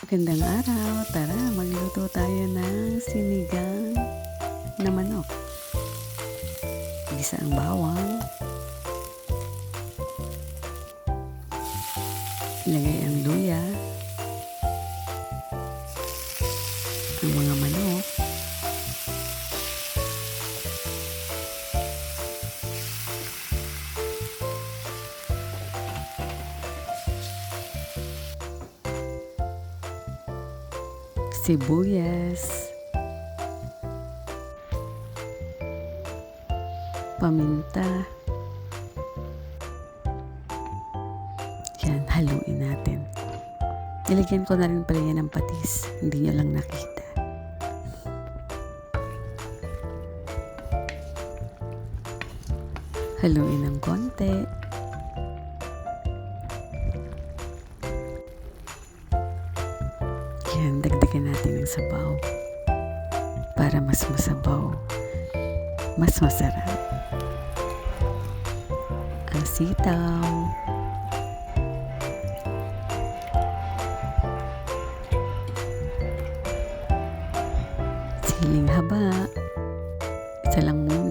Magandang araw, tara magluto tayo ng sinigang na manok. Gisa ang bawang, ilagay ang luya, ang mga manok, sibuyas, paminta. Yan, haluin natin. Nilagyan ko na rin pala yan ng patis. Hindi nyo lang nakita. Haluin ng konti. Yan, dagdagan natin ng sabaw. Para mas masabaw. Mas masarap. Ang sitaw. Siling haba. Isa lang muna.